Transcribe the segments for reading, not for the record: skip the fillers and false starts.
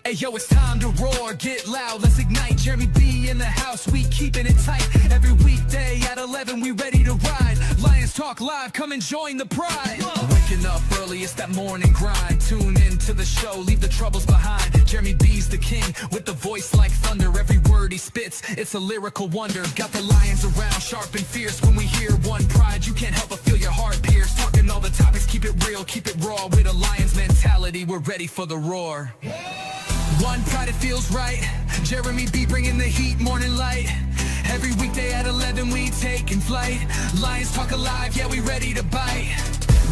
Hey yo, it's time to roar, get loud, let's ignite. Jeremy B in the house, we keeping it tight. Every weekday at 11, we ready to ride. Lions Talk Live, come and join the pride. Waking up early, it's that morning grind. Tune in to the show, leave the troubles behind. Jeremy B's the king, with the voice like thunder. Every word he spits, it's a lyrical wonder. Got the lions around, sharp and fierce. When we hear one pride, you can't help but feel your heart pierce. Talking all the topics, keep it real, keep it raw. With a Lions mentality, we're ready for the roar. One pride, it feels right. Jeremy B bringing the heat, morning light. Every weekday at 11, we taking flight. Lions Talk Alive, yeah, we ready to bite.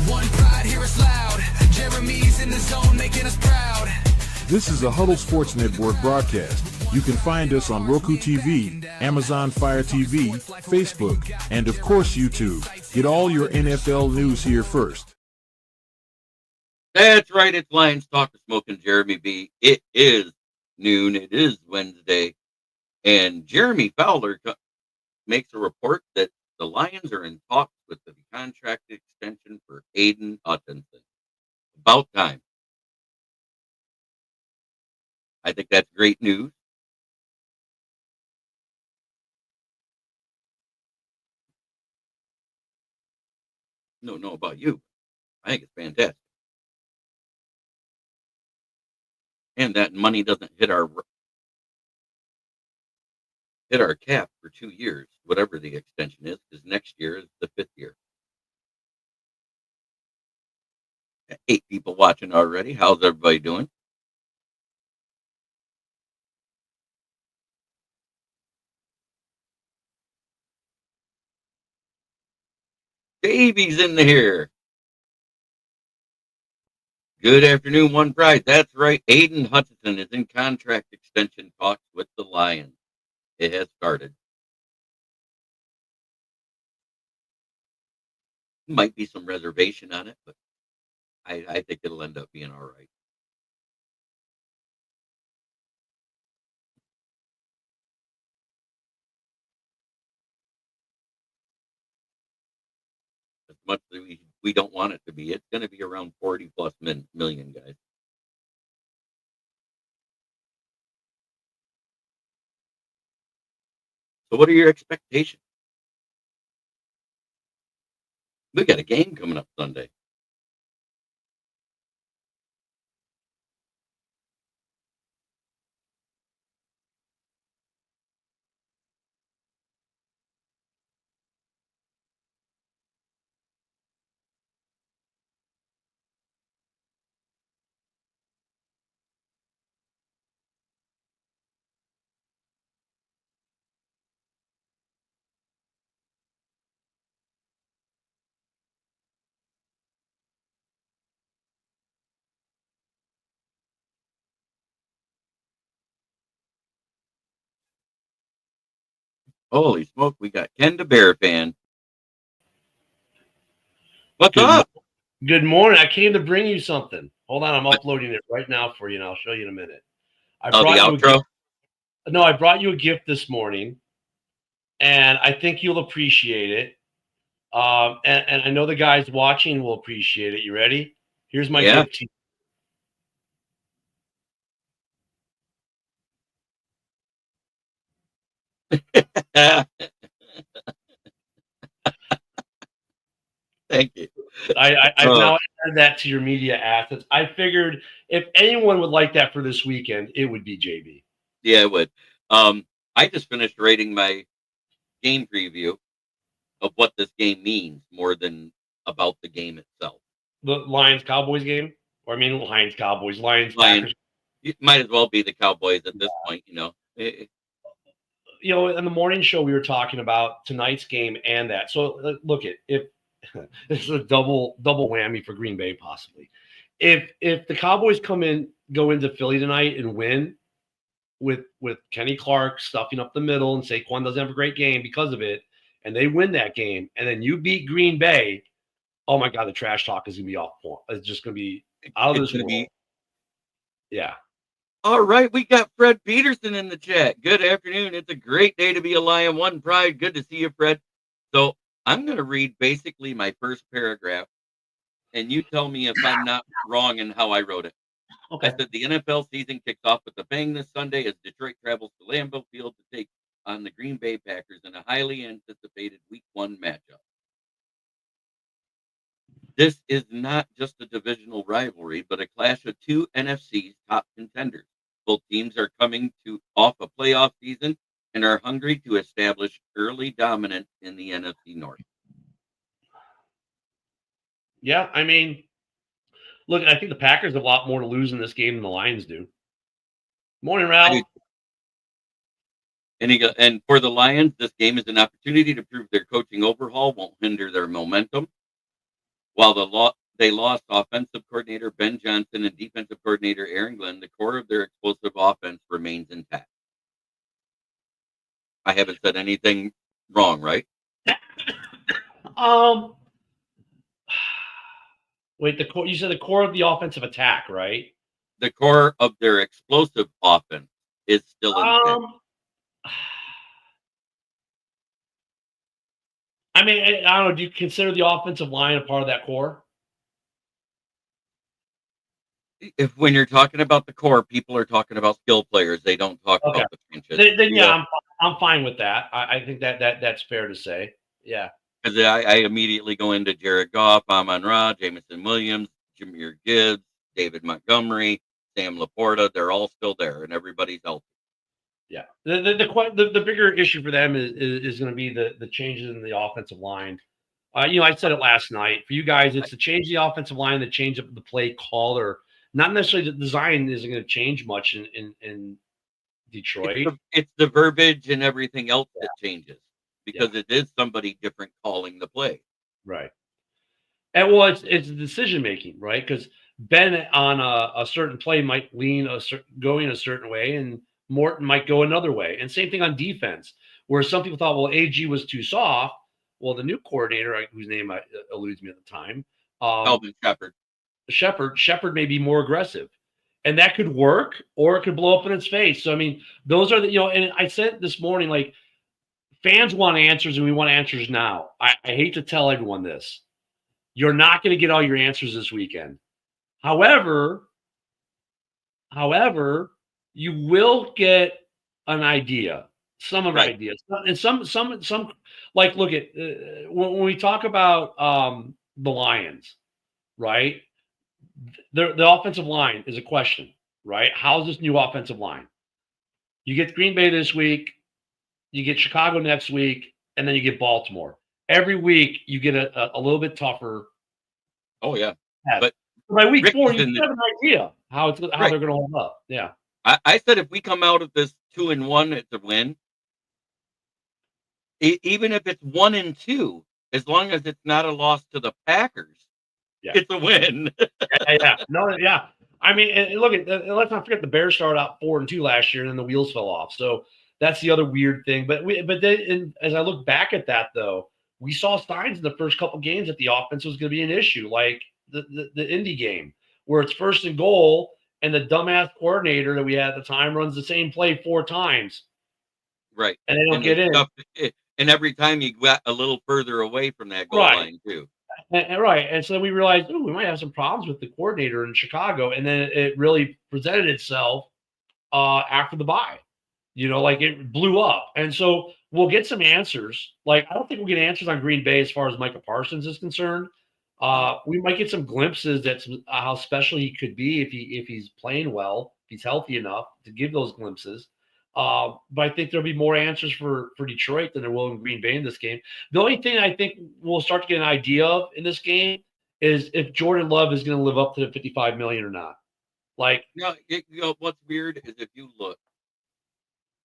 One pride, hear us loud. Jeremy's in the zone, making us proud. This is a Huddle Sports Network broadcast. You can find us on Roku TV, Amazon Fire TV, Facebook, and of course YouTube. Get all your NFL news here first. That's right, it's Lions Talk with Smoke and Jeremy B. It is noon, it is Wednesday, and Jeremy Fowler makes a report that the Lions are in talks with the contract extension for Aiden Hutchnson. About time. I think that's great news. No, about you. I think it's fantastic. And that money doesn't hit our cap for 2 years, whatever the extension is, because next year is the 5th year. 8 people watching already. How's everybody doing? Davey's in here. Good afternoon, One Pride. That's right. Aiden Hutchinson is in contract extension talks with the Lions. It has started. Might be some reservation on it, but I think it'll end up being all right. As much as we don't want it to be, it's going to be around 40 plus million, guys. So what are your expectations? We got a game coming up Sunday. Holy smoke, we got Ken the Bear fan. What's up? Good morning. I came to bring you something. Hold on, I'm uploading it right now for you, and I'll show you in a minute. The outro? I brought you a gift this morning, and I think you'll appreciate it. And I know the guys watching will appreciate it. You ready? Here's my gift to you. Thank you. I've now added that to your media assets. I figured if anyone would like that for this weekend, it would be JB. Yeah, it would. I just finished rating my game preview of what this game means more than about the game itself. The Lions-Cowboys game? Or I mean Lions-Cowboys, Lions-Packers. It might as well be the Cowboys at this point, you know. You know, in the morning show, we were talking about tonight's game and that. So look, if this is a double whammy for Green Bay, possibly. If the Cowboys go into Philly tonight and win with Kenny Clark stuffing up the middle and Saquon doesn't have a great game because of it, and they win that game, and then you beat Green Bay, oh my God, the trash talk is gonna be off point. It's just gonna be out of this world. Yeah. All right, we got Fred Peterson in the chat. Good afternoon. It's a great day to be a Lion. One Pride. Good to see you, Fred. So I'm going to read basically my first paragraph, and you tell me if I'm not wrong in how I wrote it. Okay. I said the NFL season kicks off with a bang this Sunday as Detroit travels to Lambeau Field to take on the Green Bay Packers in a highly anticipated Week 1 matchup. This is not just a divisional rivalry, but a clash of two NFC's top contenders. Both teams are coming off a playoff season and are hungry to establish early dominance in the NFC North. Yeah, I mean, look, I think the Packers have a lot more to lose in this game than the Lions do. Morning, Ralph. And for the Lions, this game is an opportunity to prove their coaching overhaul won't hinder their momentum. While they lost offensive coordinator Ben Johnson and defensive coordinator Aaron Glenn, the core of their explosive offense remains intact. I haven't said anything wrong, right? Wait, you said the core of the offensive attack, right? The core of their explosive offense is still intact. I mean, I don't know. Do you consider the offensive line a part of that core? When you're talking about the core, people are talking about skill players. They don't talk about the trenches. Then yeah, I'm fine with that. I think that's fair to say. Yeah. Because I immediately go into Jared Goff, Amon-Ra, Jameson Williams, Jahmyr Gibbs, David Montgomery, Sam Laporta. They're all still there, and everybody's healthy. Yeah. The bigger issue for them is going to be the changes in the offensive line. I said it last night. For you guys, it's the change of the offensive line, the change of the play call, or not necessarily the design isn't going to change much in Detroit. It's the verbiage and everything else that changes because it is somebody different calling the play. Right. And well, it's decision making, right? Because Ben on a certain play might lean going a certain way, and Morton might go another way. And same thing on defense, where some people thought, well, AG was too soft. Well, the new coordinator, whose name eludes me at the time, Alvin Shepard may be more aggressive, and that could work, or it could blow up in its face. So I mean, those are the And I said this morning, like, fans want answers, and we want answers now. I hate to tell everyone this. You're not going to get all your answers this weekend. However, you will get an idea, some of the ideas, and some like, look at when we talk about the Lions, right? The offensive line is a question, right? How's this new offensive line? You get Green Bay this week, you get Chicago next week, and then you get Baltimore. Every week you get a little bit tougher. Oh yeah, but by week 4, you have an idea how they're going to hold up. Yeah. I said if we come out of this 2-1, it's a win. Even if it's 1-2, as long as it's not a loss to the Packers, it's a win. Yeah. I mean, look let's not forget the Bears started out 4-2 last year, and then the wheels fell off. So that's the other weird thing. But then, as I look back at that, though, we saw signs in the first couple games that the offense was going to be an issue, like the Indy game, where it's 1st and goal, and the dumbass coordinator that we had at the time runs the same play 4 times. Right. And they don't get in. And every time you got a little further away from that goal line, too. And so then we realized, we might have some problems with the coordinator in Chicago. And then it really presented itself after the bye. Like, it blew up. And so we'll get some answers. Like, I don't think we'll get answers on Green Bay as far as Micah Parsons is concerned. We might get some glimpses at how special he could be if he's playing well, if he's healthy enough to give those glimpses. But I think there'll be more answers for Detroit than there will in Green Bay in this game. The only thing I think we'll start to get an idea of in this game is if Jordan Love is going to live up to the $55 million or not. Like, what's weird is if you look,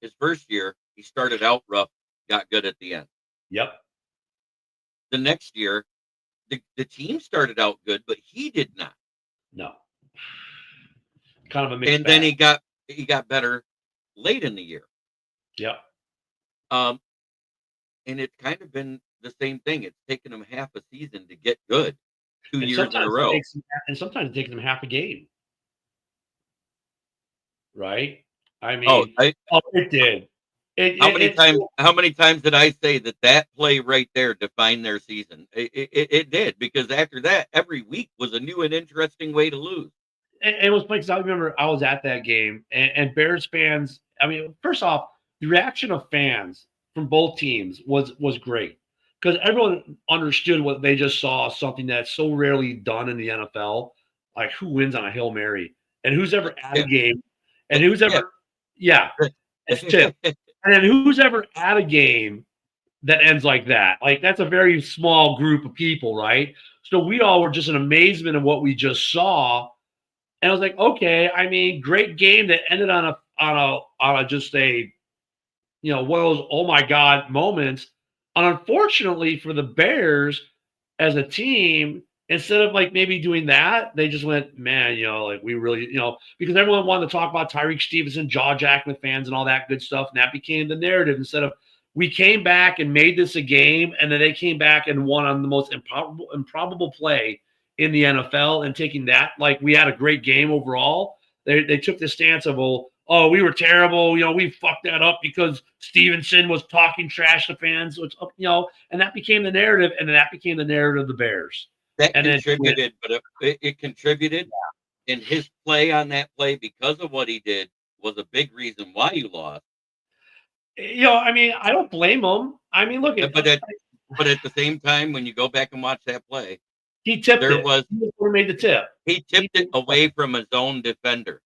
his first year he started out rough, got good at the end. Yep. The next year, the team started out good, but he did not. No. Kind of a mixed And bag. then he got better late in the year. Yep. And it's kind of been the same thing. It's taken him half a season to get good, 2 years in a row. And sometimes it takes him half a game. Right? I mean, it did. How many times did I say that play right there defined their season? It did, because after that, every week was a new and interesting way to lose. and it was funny because I remember I was at that game, and Bears fans. I mean, first off, the reaction of fans from both teams was great because everyone understood what they just saw, something that's so rarely done in the NFL, like who wins on a Hail Mary and who's ever at a game, and who's ever, yeah, it's tip, and then who's ever at a game that ends like that. Like that's a very small group of people, right? So we all were just in amazement of what we just saw. And I was like, okay, I mean, great game that ended on a just a one of those oh my god moments. And unfortunately for the Bears as a team, instead of like maybe doing that, they just went, man, like we really, because everyone wanted to talk about Tyreek Stevenson, jaw jacking with fans and all that good stuff. And that became the narrative instead of we came back and made this a game, and then they came back and won on the most improbable play in the NFL, and taking that like we had a great game overall. They took the stance of, oh, we were terrible. We fucked that up because Stevenson was talking trash to fans, which, and that became the narrative, and then that became the narrative of the Bears. That and contributed, but it contributed in his play on that play because of what he did was a big reason why you lost. I mean, I don't blame him. I mean, look at but at the same time, when you go back and watch that play, he tipped it. He made the tip. He tipped it away from his own defender.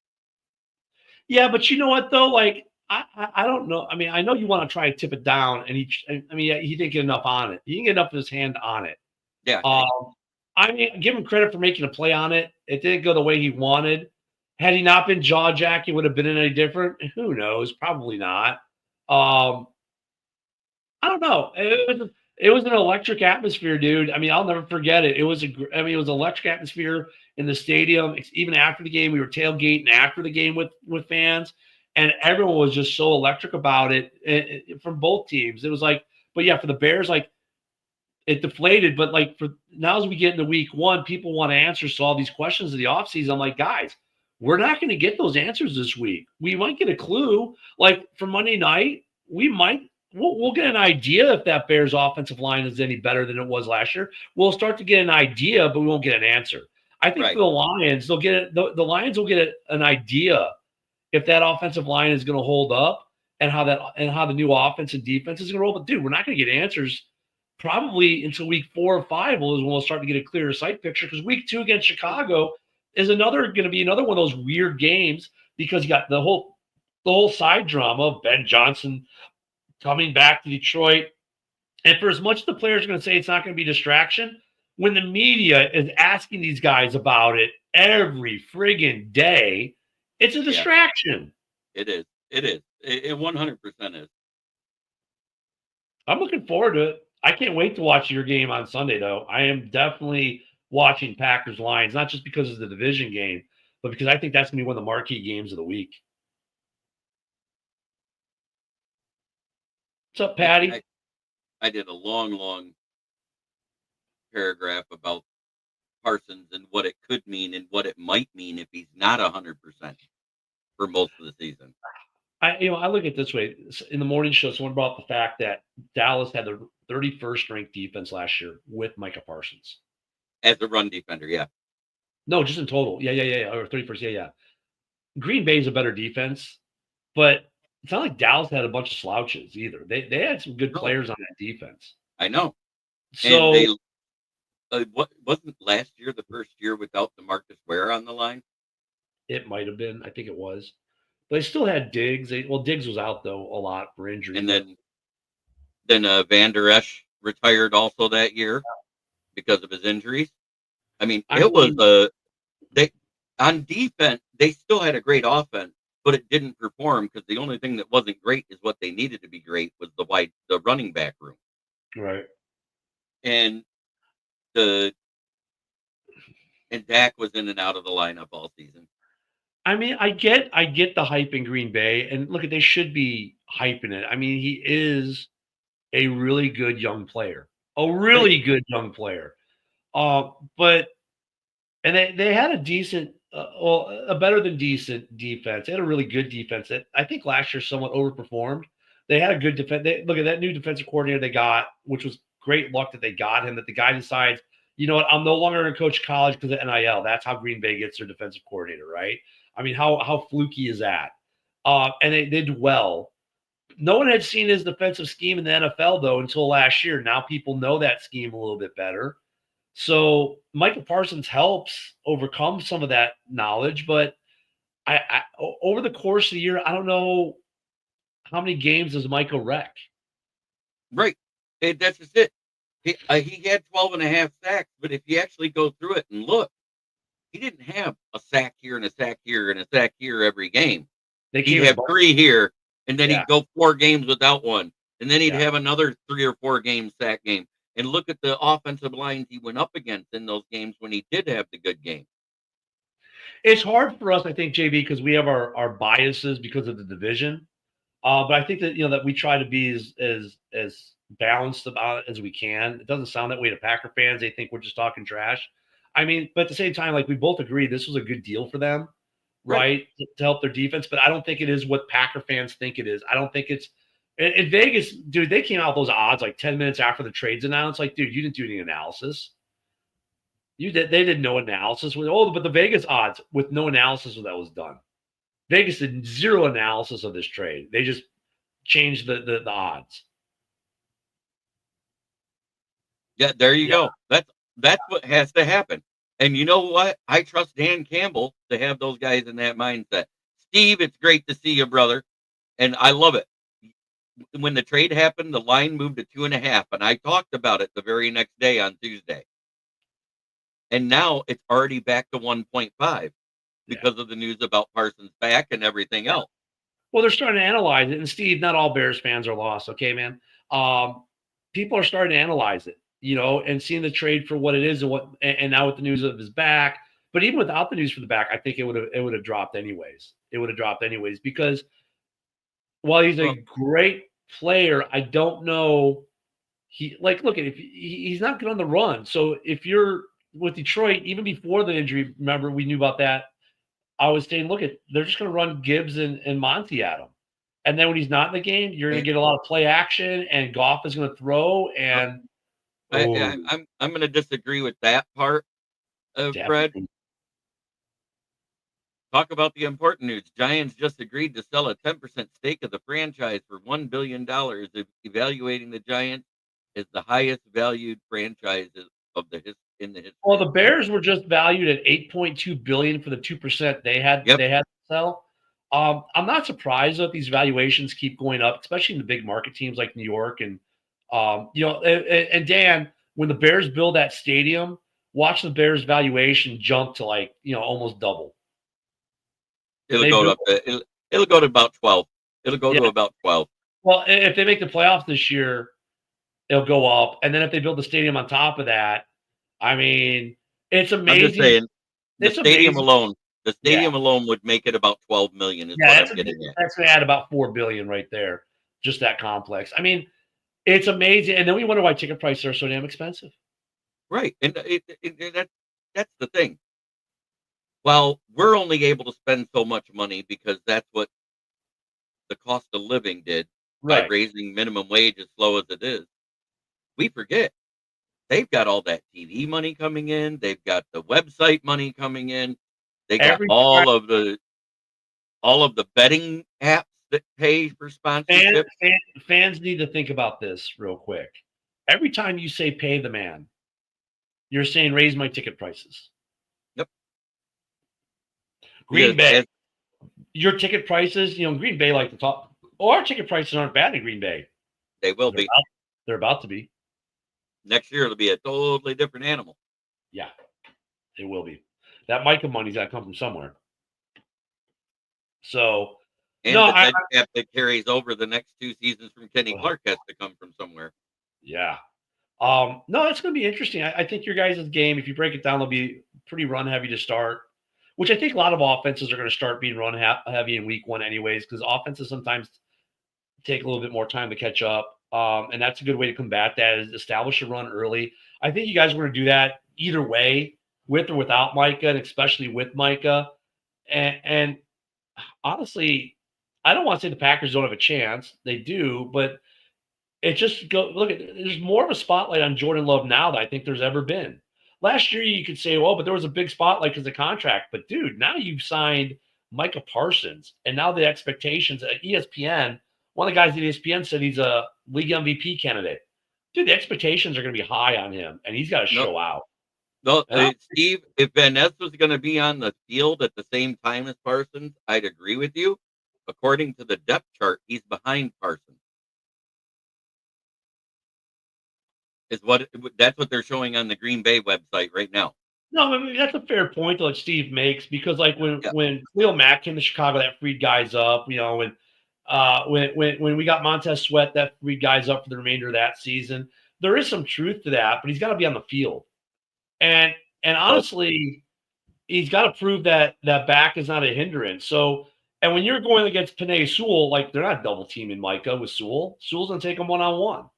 Yeah, but you know what though? Like I don't know. I mean, I know you want to try to tip it down, and he didn't get enough on it. He didn't get enough of his hand on it. Yeah. I mean, give him credit for making a play on it. It didn't go the way he wanted. Had he not been jaw jacking, would have been any different? Who knows? Probably not. I don't know. It was an electric atmosphere, dude. I mean, I'll never forget it. It was it was electric atmosphere in the stadium. Even after the game, we were tailgating after the game with fans, and everyone was just so electric about it from both teams. It was like, but yeah, for the Bears, like it deflated. But like for now, as we get into week one, people want answers to all these questions of the offseason. I'm like, guys, we're not going to get those answers this week. We might get a clue. Like for Monday night, we'll get an idea if that Bears offensive line is any better than it was last year. We'll start to get an idea, but we won't get an answer. I think for the Lions, they'll get it. The Lions will get an idea if that offensive line is going to hold up and how the new offense and defense is going to roll. But dude, we're not going to get answers probably until week 4 or 5 is when we'll start to get a clearer sight picture. Because week 2 against Chicago is going to be another one of those weird games because you got the whole side drama of Ben Johnson coming back to Detroit. And for as much as the players are going to say it's not going to be distraction, when the media is asking these guys about it every friggin' day, it's a distraction. Yeah. It is. It 100% is. I'm looking forward to it. I can't wait to watch your game on Sunday, though. I am definitely watching Packers Lions, not just because of the division game, but because I think that's going to be one of the marquee games of the week. What's up, Patty? I did a long paragraph about Parsons and what it could mean and what it might mean if he's not 100% for most of the season. I look at it this way. In the morning show, someone brought up the fact that Dallas had the 31st ranked defense last year with Micah Parsons. As a run defender, yeah. No, just in total. Yeah. Or 31st, yeah. Green Bay's a better defense, but it's not like Dallas had a bunch of slouches either. They had some good players on that defense. I know. So what wasn't last year the first year without DeMarcus Ware on the line? It might have been. I think it was. But they still had Diggs. Diggs was out though a lot for injury. And then Van Der Esch retired also that year because of his injuries. I mean, on defense they still had a great offense, but it didn't perform because the only thing that wasn't great is what they needed to be great was the running back room. Right. And Dak was in and out of the lineup all season. I mean, I get the hype in Green Bay, and look, they should be hyping it. I mean, he is a really good young player, but they had a decent, a better than decent defense. They had a really good defense that I think last year somewhat overperformed. They had a good defense. Look at that new defensive coordinator they got, which was great luck that they got him. That the guy decides, you know what? I'm no longer going to coach college because of NIL. That's how Green Bay gets their defensive coordinator, right? I mean, how fluky is that? And they did well. No one had seen his defensive scheme in the NFL, though, until last year. Now people know that scheme a little bit better. So Michael Parsons helps overcome some of that knowledge, but over the course of the year, I don't know how many games does Michael wreck. Right. That's just it. He had 12 and a half sacks, but if you actually go through it and look, he didn't have a sack here and a sack here and a sack here every game. He'd have 3 here, and then he'd go 4 games without one. And then he'd have another 3 or 4 game sack game. And look at the offensive lines he went up against in those games when he did have the good game. It's hard for us, I think, JB, because we have our biases because of the division. But I think that that we try to be as balanced about it as we can. It doesn't sound that way to Packer fans. They think we're just talking trash. I mean, but at the same time, like we both agree, this was a good deal for them, right? To help their defense. But I don't think it is what Packer fans think it is. I don't think it's in Vegas, dude. They came out with those odds like 10 minutes after the trade's announced. Like, dude, you didn't do any analysis. They did no analysis with but the Vegas odds with no analysis of that was done. Vegas did zero analysis of this trade. They just changed the odds. Yeah, there you go. That's what has to happen. And you know what? I trust Dan Campbell to have those guys in that mindset. Steve, it's great to see you, brother. And I love it. When the trade happened, the line moved to 2.5, and I talked about it the very next day on Tuesday. And now it's already back to 1.5 because of the news about Parsons back and everything else. Well, they're starting to analyze it. And Steve, not all Bears fans are lost, okay, man? People are starting to analyze it, and seeing the trade for what it is and now with the news of his back. But even without the news for the back, I think it would have dropped anyways. It would have dropped anyways because while he's a great player, I don't know. He's not good on the run. So if you're with Detroit, even before the injury, remember we knew about that. I was saying, they're just going to run Gibbs and Monty at him. And then when he's not in the game, you're going to get a lot of play action, and Goff is going to throw. And I'm going to disagree with that part, Fred. Talk about the important news. Giants just agreed to sell a 10% stake of the franchise for $1 billion, evaluating the Giants as the highest valued franchise in the history. Well, the Bears were just valued at $8.2 billion for the 2% they had to sell. I'm not surprised that these valuations keep going up, especially in the big market teams like New York and and Dan, when the Bears build that stadium, watch the Bears valuation jump to almost double. It'll go to about 12. It'll go to about 12. Well, if they make the playoffs this year, it'll go up. And then if they build the stadium on top of that, I mean, it's amazing. I'm just saying, the stadium alone would make it about 12 million. That's going to add about $4 billion right there. Just that complex. I mean, it's amazing. And then we wonder why ticket prices are so damn expensive. Right. And that's the thing. Well, we're only able to spend so much money because that's what the cost of living did by raising minimum wage as low as it is. We forget they've got all that TV money coming in. They've got the website money coming in. They got all of the betting apps that pay for sponsorship. Fans need to think about this real quick. Every time you say pay the man, you're saying raise my ticket prices. Green Bay, your ticket prices, Green Bay like to talk. Oh, our ticket prices aren't bad in Green Bay. They will be. They're about to be. Next year, it'll be a totally different animal. Yeah, it will be. That Micah money's got to come from somewhere. So, and the dead cap that carries over the next 2 seasons from Kenny Clark has to come from somewhere. Yeah. No, it's going to be interesting. I think your guys' game, if you break it down, they'll be pretty run heavy to start. Which I think a lot of offenses are going to start being run heavy in week 1 anyways, because offenses sometimes take a little bit more time to catch up. And that's a good way to combat that is establish a run early. I think you guys are going to do that either way, with or without Micah, and especially with Micah. And honestly, I don't want to say the Packers don't have a chance. They do, but it just there's more of a spotlight on Jordan Love now than I think there's ever been. last year you could say, well, but there was a big spotlight because of contract. But dude, now you've signed Micah Parsons, and now the expectations at ESPN. One of the guys at ESPN said he's a league MVP candidate. Dude, the expectations are going to be high on him, and he's got to No, show out. no, And Steve, if Van Ness was going to be on the field at the same time as Parsons, I'd agree with you. According to the depth chart, he's behind Parsons. That's what they're showing on the Green Bay website right now. no, I mean, that's a fair point that Steve makes because, like, Yeah. when Khalil Mack came to Chicago, that freed guys up. When we got Montez Sweat, that freed guys up for the remainder of that season. There is some truth to that, but he's got to be on the field, and honestly, he's got to prove that back is not a hindrance. So, and when you're going against Penei Sewell, like they're not double teaming Micah with Sewell. Sewell's gonna take him 1-on-1.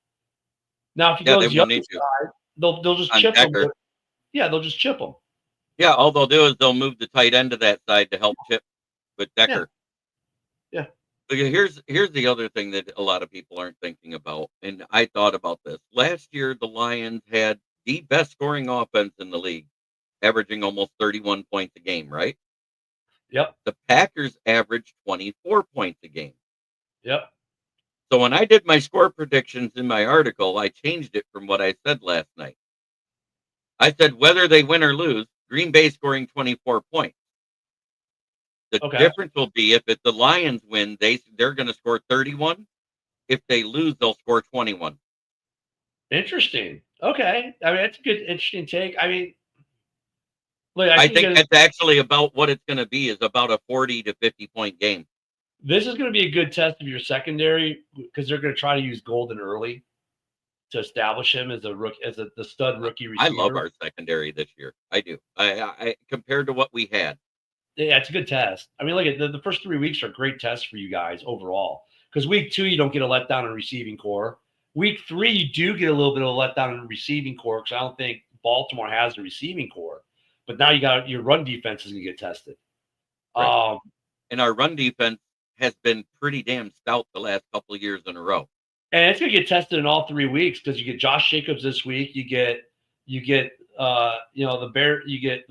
Now, if he Yeah, goes they the won't other need to. side, they'll just On chip him. Decker. Yeah, they'll just chip him. Yeah, all they'll do is they'll move the tight end to that side to help chip with Decker. Yeah. Okay, here's the other thing that a lot of people aren't thinking about, and I thought about this. Last year, the Lions had the best scoring offense in the league, averaging almost 31 points a game, right? Yep. The Packers averaged 24 points a game. Yep. So when I did my score predictions in my article, I changed it from what I said last night. I said whether they win or lose, Green Bay scoring 24 points. The difference will be if the Lions win, they're going to score 31. If they lose, they'll score 21. Interesting. Okay. I mean, that's a good, interesting take. I mean, look, I think that's actually about what it's going to be, is about a 40 to 50 point game. This is going to be a good test of your secondary because they're going to try to use Golden early to establish him as the stud rookie receiver. I love our secondary this year. I do. I compared to what we had. Yeah, it's a good test. I mean, look at the first 3 weeks are great tests for you guys overall. Because week 2, you don't get a letdown in receiving core. Week 3, you do get a little bit of a letdown in receiving core because I don't think Baltimore has a receiving core. But now you got your run defense is going to get tested. Right. And our run defense has been pretty damn stout the last couple of years in a row. And it's going to get tested in all 3 weeks because you get Josh Jacobs this week. You get the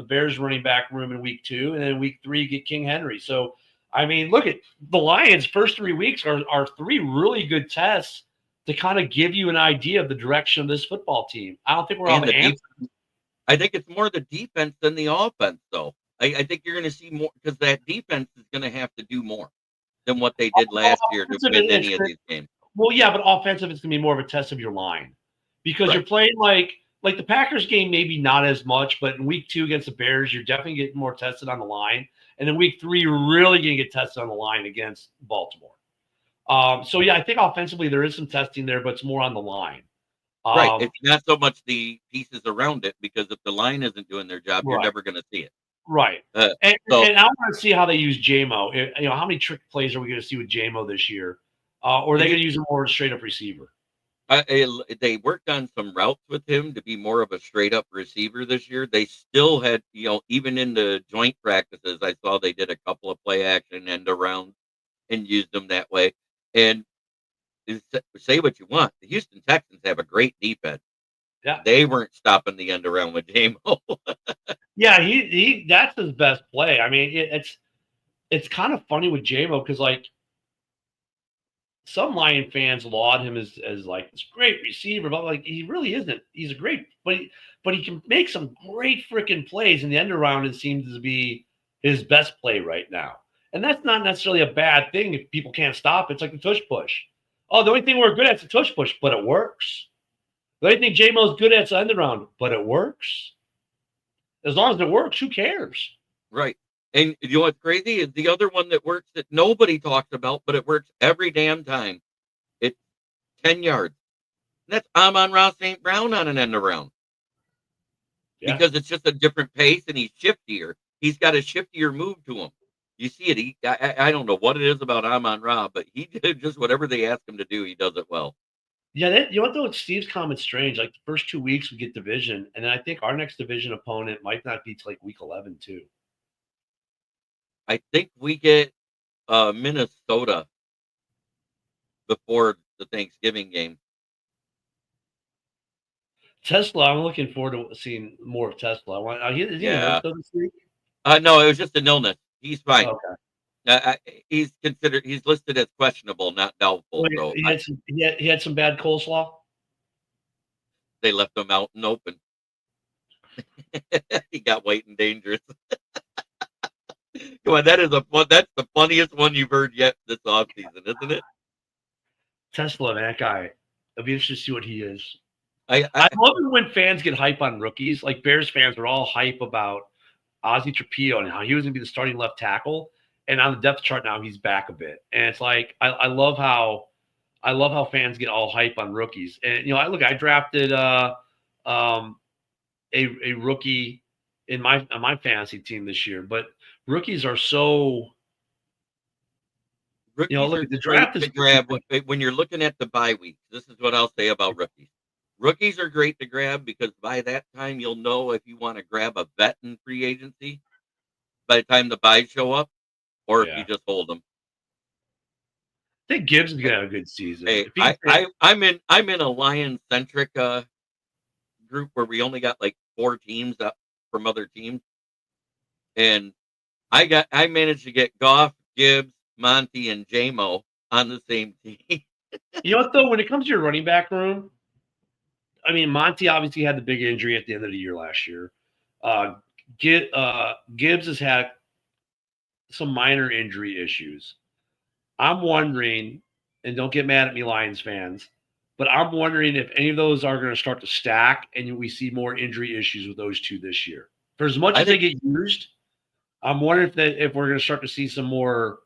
Bears running back room in week 2, and then week 3 you get King Henry. So, I mean, look at the Lions' first 3 weeks are 3 really good tests to kind of give you an idea of the direction of this football team. I don't think we're on the answer. I think it's more the defense than the offense, though. I think you're going to see more because that defense is going to have to do more than what they did last year to win any of these games. Well, yeah, but offensive, it's going to be more of a test of your line because you're playing like the Packers game, maybe not as much, but in week 2 against the Bears, you're definitely getting more tested on the line. And in week 3, you're really going to get tested on the line against Baltimore. So, yeah, I think offensively there is some testing there, but it's more on the line. Right. It's not so much the pieces around it because if the line isn't doing their job, you're never going to see it. Right. And I want to see how they use JMO. How many trick plays are we going to see with JMO this year? Or are they going to use him more straight up receiver? They worked on some routes with him to be more of a straight up receiver this year. They still had, even in the joint practices, I saw they did a couple of play action end around and used them that way. And say what you want, the Houston Texans have a great defense. Yeah, they weren't stopping the end around with JMO. Yeah, he that's his best play. I mean, it's kind of funny with JMO because like some Lion fans laud him as like this great receiver, but like he really isn't. He's a great, but he can make some great freaking plays, and the end around it seems to be his best play right now. And that's not necessarily a bad thing if people can't stop it. It's like the tush push. Oh, the only thing we're good at is the tush push, but it works. The only thing JMO's good at is the end around, but it works. As long as it works, who cares? Right. And you know what's crazy is the other one that works that nobody talks about, but it works every damn time. It's 10 yards. And that's Amon-Ra St. Brown on an end around. Yeah. Because it's just a different pace and he's shiftier. He's got a shiftier move to him. You see it. I don't know what it is about Amon-Ra, but he did just whatever they ask him to do. He does it well. Yeah, you know what, though? Steve's comment's strange. Like, the first 2 weeks, we get division, and then I think our next division opponent might not be till, like, week 11, too. I think we get Minnesota before the Thanksgiving game. Tesla, I'm looking forward to seeing more of Tesla. I want. Is he hurt Yeah. though this week? No, it was just an illness. He's fine. Okay. He's listed as questionable, not doubtful. Well, So he had some bad coleslaw. they left him out and open. He got white and dangerous. Come on, that's the funniest one you've heard yet this offseason, isn't it? Tesla, that guy. I'll be interested to see what he is. I I love it when fans get hype on rookies. Like Bears fans were all hype about Ozzie Trapio and how he was going to be the starting left tackle. And on the depth chart now, he's back a bit. And it's like I love how fans get all hype on rookies. And I drafted a rookie in my fantasy team this year, but rookies are so. rookies Look, are the great draft to is grab when you're looking at the bye weeks. This is what I'll say about rookies. Rookies are great to grab because by that time you'll know if you want to grab a vet in free agency by the time the buys show up, or if you just hold them. I think Gibbs is gonna have a good season. Hey, I'm in a Lions centric group where we only got like 4 teams up from other teams, and I managed to get Goff, Gibbs, Monty, and JMO on the same team. You know what though? When it comes to your running back room, I mean, Monty obviously had the big injury at the end of the year last year. Gibbs has had some minor injury issues. I'm wondering, and don't get mad at me, Lions fans, but I'm wondering if any of those are going to start to stack and we see more injury issues with those two this year. For as much as they get used, I'm wondering if we're going to start to see some more.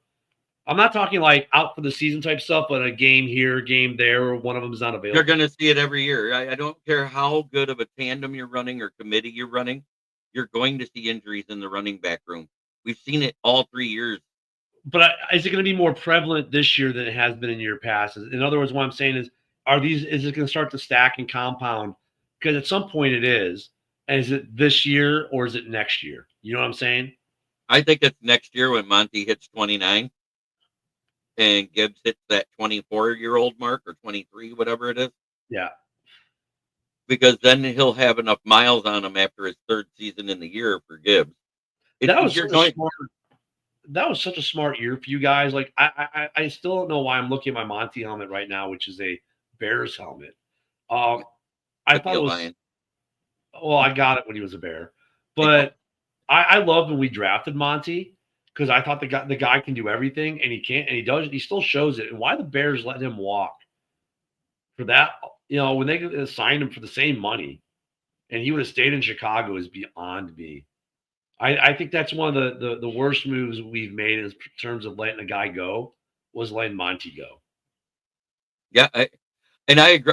I'm not talking like out for the season type stuff, but a game here, game there, or one of them is not available. You're going to see it every year. I don't care how good of a tandem you're running or committee you're running. You're going to see injuries in the running back room. We've seen it all 3 years. But is it going to be more prevalent this year than it has been in year past? In other words, what I'm saying is it going to start to stack and compound? Because at some point it is. And is it this year or is it next year? You know what I'm saying? I think it's next year when Monty hits 29 and Gibbs hits that 24-year-old mark or 23, whatever it is. Yeah. Because then he'll have enough miles on him after his 3rd season in the year for Gibbs. That was such a smart year for you guys. Like I still don't know why I'm looking at my Monty helmet right now, which is a Bears helmet. I thought it was Lion. Well, I got it when he was a Bear, but I loved when we drafted Monty because I thought the guy can do everything, and he can't, and he does. He still shows it. And why the Bears let him walk for that? When they signed him for the same money, and he would have stayed in Chicago is beyond me. I think that's one of the worst moves we've made in terms of letting a guy go was letting Monty go. Yeah, I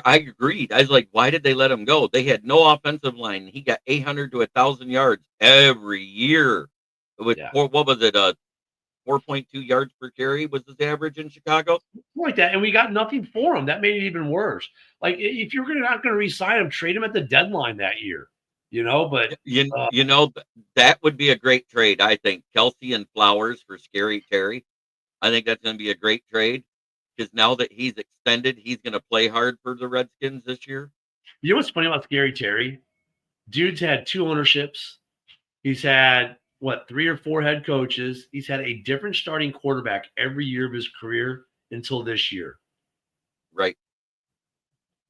agreed. I was like, why did they let him go? They had no offensive line. He got 800 to 1,000 yards every year. With what was it? 4.2 yards per carry was his average in Chicago. Like that, and we got nothing for him. That made it even worse. Like if you're not going to re-sign him, trade him at the deadline that year. But that would be a great trade. I think Kelsey and Flowers for Scary Terry. I think that's going to be a great trade because now that he's extended, he's going to play hard for the Redskins this year. You know what's funny about Scary Terry? Dude's had 2 ownerships. He's had 3 or 4 head coaches. He's had a different starting quarterback every year of his career until this year. Right.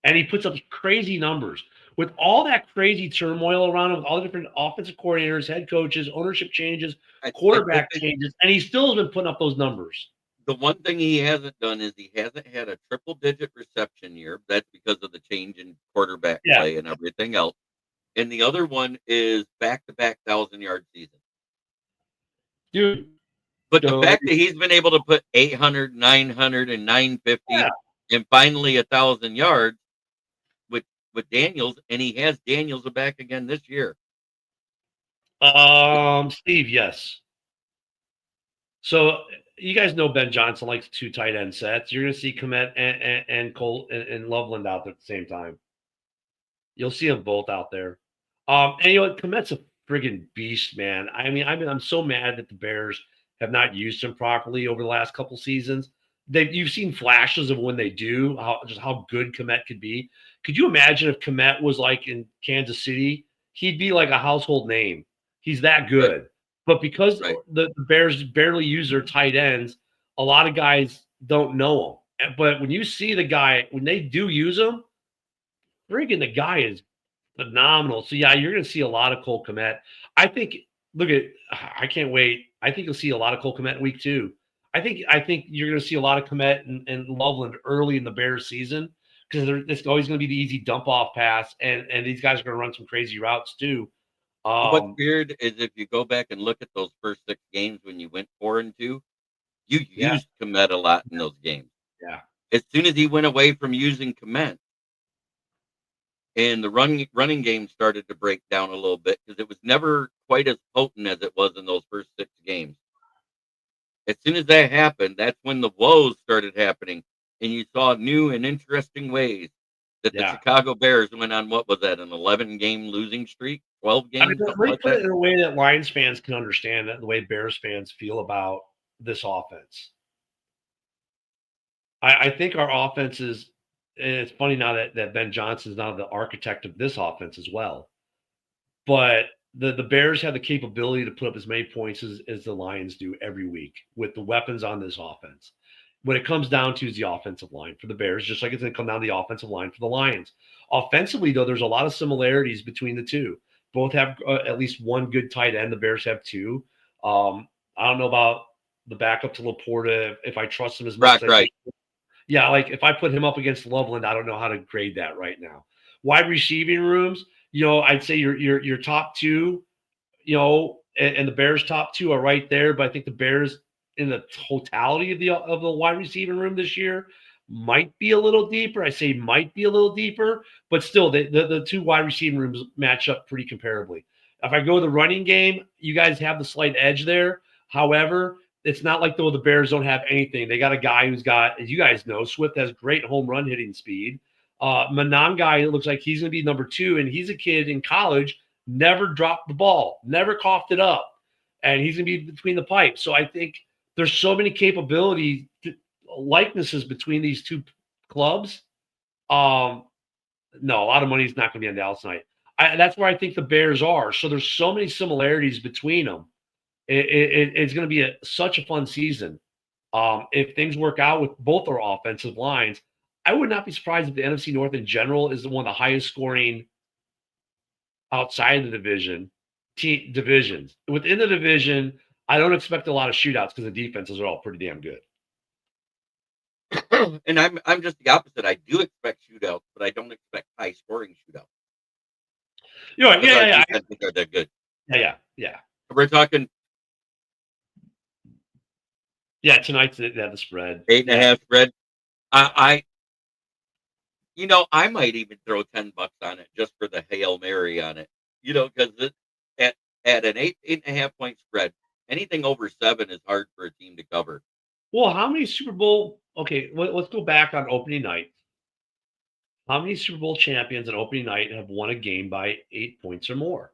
And he puts up crazy numbers. With all that crazy turmoil around him, with all the different offensive coordinators, head coaches, ownership changes, quarterback changes, and he still has been putting up those numbers. The one thing he hasn't done is he hasn't had a triple-digit reception year. That's because of the change in quarterback play and everything else. And the other one is back-to-back 1,000-yard season. Dude. But the fact that he's been able to put 800, 900, and 950 and finally 1,000 yards with Daniels, and he has Daniels back again this year. Steve, yes. So you guys know Ben Johnson likes 2 tight end sets. You're going to see Komet and Cole and Loveland out there at the same time. You'll see them both out there. And Komet's a friggin' beast, man. I mean, I'm so mad that the Bears have not used him properly over the last couple seasons. you've seen flashes of when they do, how good Kmet could be. Could you imagine if Kmet was like in Kansas City? He'd be like a household name. He's that good. But because the Bears barely use their tight ends, a lot of guys don't know him. But when you see the guy, when they do use him, freaking the guy is phenomenal. So yeah, you're going to see a lot of Cole Kmet. I think. I can't wait. I think you'll see a lot of Cole Kmet in week 2. I think you're going to see a lot of Kmet and Loveland early in the Bears season because it's always going to be the easy dump off pass, and these guys are going to run some crazy routes too. What's weird is if you go back and look at those first 6 games when you went 4-2, you used Kmet a lot in those games. Yeah. As soon as he went away from using Kmet, and the running game started to break down a little bit because it was never quite as potent as it was in those first 6 games. As soon as that happened, that's when the woes started happening, and you saw new and interesting ways that the Chicago Bears went on. What was that? An 11-game losing streak, 12 games. I mean, let me put it in a way that Lions fans can understand that the way Bears fans feel about this offense. I think our offense is. And it's funny now that Ben Johnson is now the architect of this offense as well. But the Bears have the capability to put up as many points as the Lions do every week with the weapons on this offense. What it comes down to is the offensive line for the Bears, just like it's going to come down to the offensive line for the Lions. Offensively, though, there's a lot of similarities between the two. Both have at least one good tight end. The Bears have 2. I don't know about the backup to Laporta, if I trust him as much. Right. Yeah, like if I put him up against Loveland, I don't know how to grade that right now. Wide receiving rooms, I'd say your top 2, and the Bears' top 2 are right there. But I think the Bears, in the totality of the wide receiving room this year, might be a little deeper. I say might be a little deeper, but still, the 2 wide receiving rooms match up pretty comparably. If I go the running game, you guys have the slight edge there. However, it's not like the Bears don't have anything. They got a guy who's got, as you guys know, Swift has great home run hitting speed. Manan guy looks like he's going to be number 2, and he's a kid in college, never dropped the ball, never coughed it up, and he's going to be between the pipes. So I think there's so many capability likenesses between these 2 clubs. No, a lot of money is not going to be on Dallas tonight. That's where I think the Bears are. So there's so many similarities between them. It's going to be such a fun season. If things work out with both our offensive lines, I would not be surprised if the NFC North in general is one of the highest scoring outside of the divisions. Within the division, I don't expect a lot of shootouts because the defenses are all pretty damn good. And I'm just the opposite. I do expect shootouts, but I don't expect high scoring shootouts. Yeah. I think they're that good. Yeah. We're talking. Yeah, tonight's the spread. 8.5 spread. I might even throw $10 on it just for the Hail Mary on it. Because at an 8.5 point spread, anything over 7 is hard for a team to cover. Well, how many Super Bowl? Okay, let's go back on opening night. How many Super Bowl champions on opening night have won a game by 8 points or more?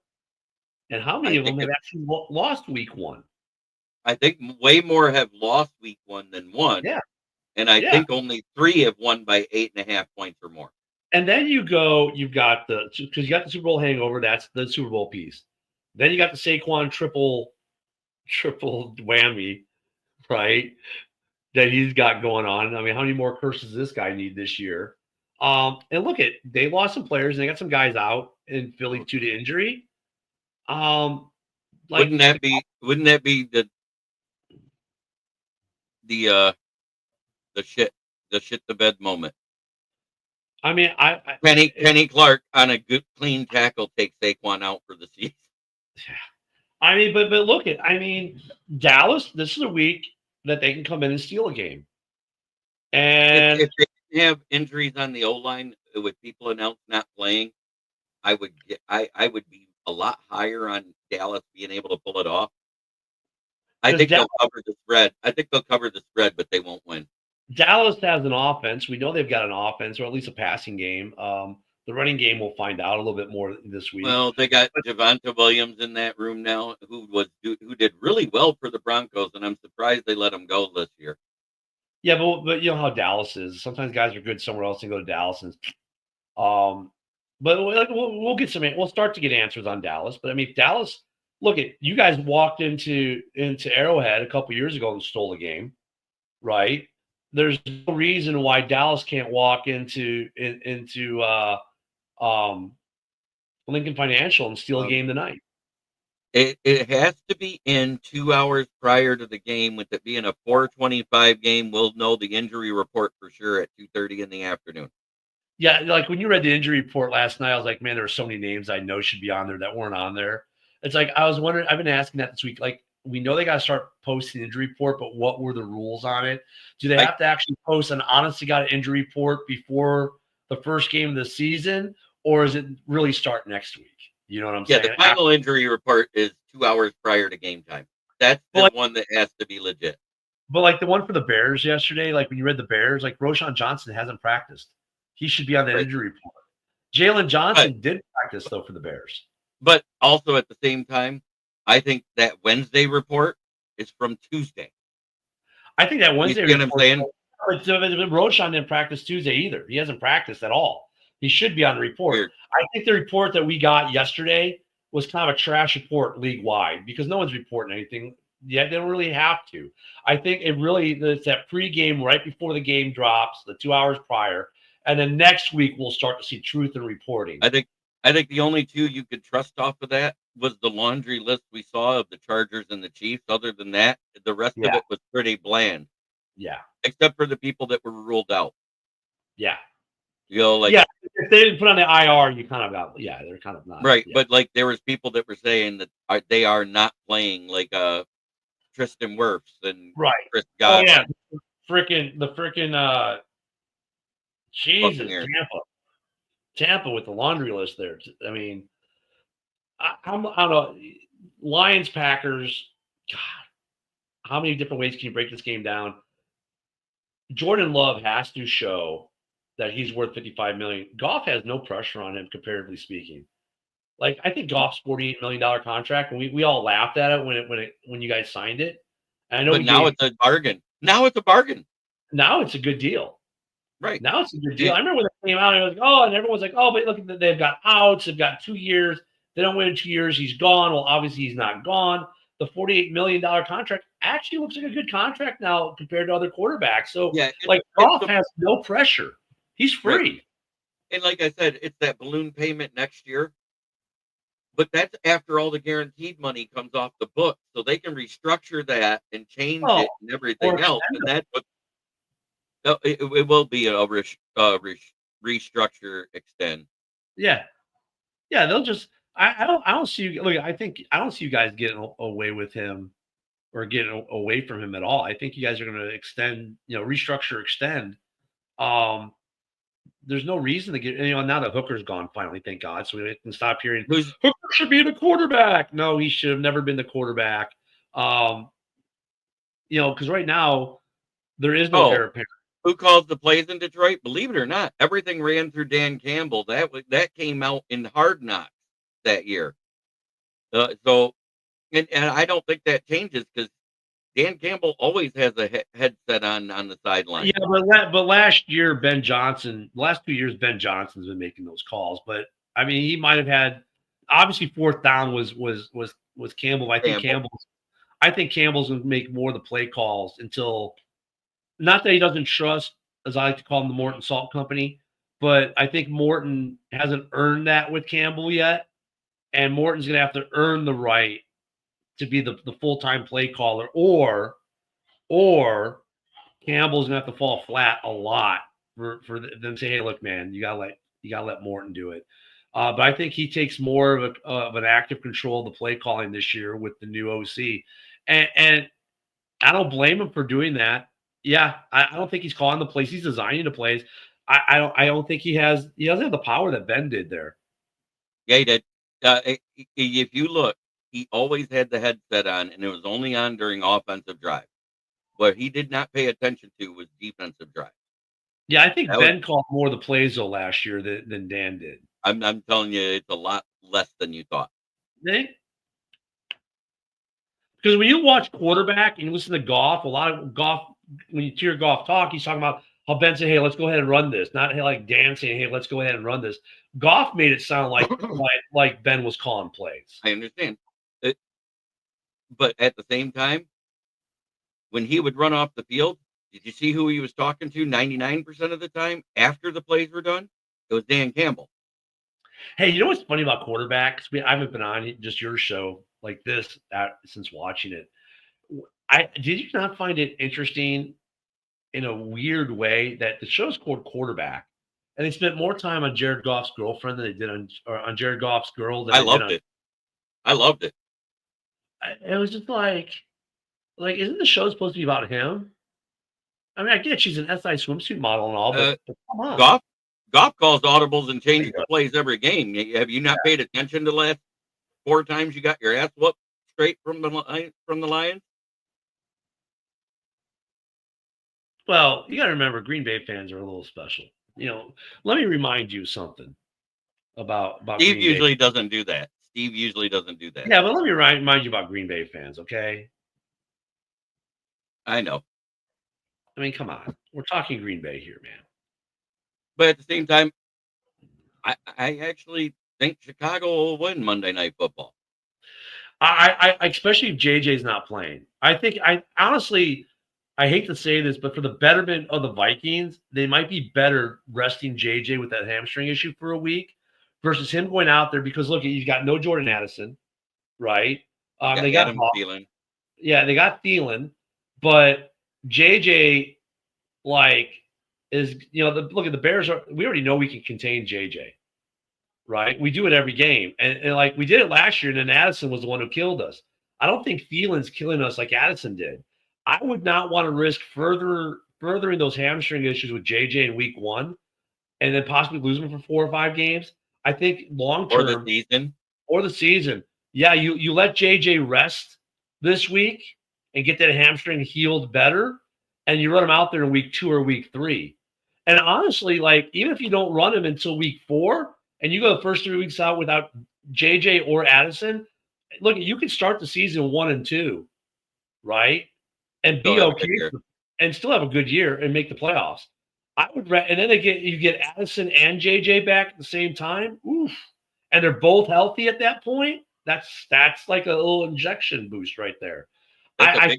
And how many of them have actually lost week 1? I think way more have lost week 1 than won. Yeah. And I think only 3 have won by 8.5 points or more. And then you've got because you got the Super Bowl hangover. That's the Super Bowl piece. Then you got the Saquon triple whammy, right? That he's got going on. I mean, how many more curses does this guy need this year? And look they lost some players and they got some guys out in Philly due to injury. Wouldn't that be the shit the bed moment? I mean, Kenny Clark on a good clean tackle takes Saquon out for the season. I mean, but look Dallas. This is a week that they can come in and steal a game. And if they have injuries on the O-line with people announced not playing, I would be a lot higher on Dallas being able to pull it off. I think they'll cover the spread. I think they'll cover the spread, but they won't win. Dallas has an offense. We know they've got an offense, or at least a passing game. The running game we'll find out a little bit more this week. Well, they got Javonte Williams in that room now, who did really well for the Broncos, and I'm surprised they let him go this year. Yeah, but you know how Dallas is. Sometimes guys are good somewhere else and go to Dallas, and but like, we'll get some. We'll start to get answers on Dallas. But I mean, Dallas. Look at you guys walked into Arrowhead a couple years ago and stole the game, right? There's no reason why Dallas can't walk into um, Lincoln Financial and steal a game tonight. It has to be in 2 hours prior to the game. With it being a 4:25 game, we'll know the injury report for sure at 2:30 in the afternoon. Yeah, like when you read the injury report last night, I was like, man, there are so many names I know should be on there that weren't on there. It's like I was wondering. I've been asking that this week. Like we know they got to start posting the injury report, but what were the rules on it? Do they have to actually post an honest to God injury report before the first game of the season, or is it really start next week? You know what I'm saying? Yeah, the final injury report is 2 hours prior to game time. That's the one that has to be legit. But like the one for the Bears yesterday, like when you read the Bears, like Roshan Johnson hasn't practiced. He should be on that injury report. Jalen Johnson did practice though for the Bears. But also at the same time, I think that Wednesday report is from Tuesday. I think that Wednesday report. What I'm saying? Roshan didn't practice Tuesday either. He hasn't practiced at all. He should be on the report. Weird. I think the report that we got yesterday was kind of a trash report league wide because no one's reporting anything. Yeah, they don't really have to. I think it's that pregame right before the game drops, the 2 hours prior, and then next week we'll start to see truth in reporting. I think the only two you could trust off of that was the laundry list we saw of the Chargers and the Chiefs. Other than that, the rest of it was pretty bland. Yeah. Except for the people that were ruled out. Yeah. You know, like if they didn't put on the IR, you kind of got they're kind of not right. Yeah. But like there was people that were saying that they are not playing, like Tristan Wirfs and Chris Godwin. Oh yeah, the freaking Jesus, Tampa with the laundry list there. I mean, I don't know. Lions, Packers. God, how many different ways can you break this game down? Jordan Love has to show that he's worth $55 million. Goff has no pressure on him, comparatively speaking. Like I think Goff's $48 million contract, and we all laughed at it when you guys signed it. And I know, but now it's a bargain. Now it's a bargain. Now it's a good deal. Right. Now it's a good deal. I remember when it came out, and it was like, oh, and everyone's like, oh, but look, they've got outs. They've got 2 years. They don't win in 2 years. He's gone. Well, obviously he's not gone. The $48 million contract actually looks like a good contract now compared to other quarterbacks. So, Goff has no pressure. He's free. Right. And like I said, it's that balloon payment next year. But that's after all the guaranteed money comes off the book. So they can restructure that and change it and everything else. And that's what it will be a restructure extend. Yeah. Yeah, they'll just I don't see you. Look, I don't see you guys getting away with him or getting away from him at all. I think you guys are going to extend, restructure, extend. There's no reason to get, now that Hooker's gone finally, thank God. So we can stop hearing Hooker should be the quarterback. No, he should have never been the quarterback. Because right now there is no heir apparent. Who calls the plays in Detroit? Believe it or not, everything ran through Dan Campbell. That came out in Hard Knocks that year. And I don't think that changes because Dan Campbell always has a headset on the sideline. Yeah, but last year last 2 years Ben Johnson's been making those calls. But I mean, he might have had obviously fourth down was Campbell. I think Campbell's going to make more of the play calls until. Not that he doesn't trust, as I like to call him, the Morton Salt Company, but I think Morton hasn't earned that with Campbell yet, and Morton's going to have to earn the right to be the full-time play caller, or Campbell's going to have to fall flat a lot for them to say, hey, look, man, you gotta let Morton do it. But I think he takes more of an active control of the play calling this year with the new OC, and I don't blame him for doing that. Yeah, I don't think he's calling the plays. He's designing the plays. I don't think he doesn't have the power that Ben did there. Yeah, he did. If you look, he always had the headset on, and it was only on during offensive drive. What he did not pay attention to was defensive drive. Yeah, I think Ben called more of the plays though last year than Dan did. I'm telling you, it's a lot less than you thought. Because when you watch quarterback and you listen to Goff, a lot of Goff when you hear Goff talk, he's talking about how Ben said, "Hey, let's go ahead and run this," not like Dan saying, "Hey, let's go ahead and run this." Goff made it sound like Ben was calling plays. I understand. But at the same time, when he would run off the field, did you see who he was talking to 99% of the time after the plays were done? It was Dan Campbell. Hey, you know what's funny about quarterbacks? I haven't been on just your show like this since watching it. Did you not find it interesting in a weird way that the show's called Quarterback, and they spent more time on Jared Goff's girlfriend than they did on Jared Goff's girl than I they did loved on. it. I loved it. It was just like isn't the show supposed to be about him? I mean, I get she's an SI swimsuit model and all, but come on. Goff calls audibles and changes the plays every game. Have you not paid attention to the last 4 times you got your ass whooped straight from the Lions? Well, you got to remember, Green Bay fans are a little special. Let me remind you something about Steve Green usually Bay. doesn't do that. Steve usually doesn't do that. Yeah, but let me remind you about Green Bay fans, okay? I know. I mean, come on. We're talking Green Bay here, man. But at the same time, I actually think Chicago will win Monday Night Football. I especially if JJ's not playing. I honestly hate to say this, but for the betterment of the Vikings, they might be better resting JJ with that hamstring issue for a week versus him going out there because look, you've got no Jordan Addison, right? They got Adam Thielen. Yeah, they got Thielen, but JJ is look at the Bears we already know we can contain JJ, right? We do it every game, and like we did it last year, and then Addison was the one who killed us. I don't think Thielen's killing us like Addison did. I would not want to risk furthering those hamstring issues with JJ in week 1 and then possibly lose him for 4 or 5 games. I think long term or the season. Yeah, you let JJ rest this week and get that hamstring healed better, and you run him out there in week 2 or week 3. And honestly, even if you don't run him until week 4 and you go the first 3 weeks out without JJ or Addison, look, you can start the season 1 and 2, right? And be okay and still have a good year and make the playoffs. I would, and then you get Addison and JJ back at the same time. Oof. And they're both healthy at that point. That's like a little injection boost right there. I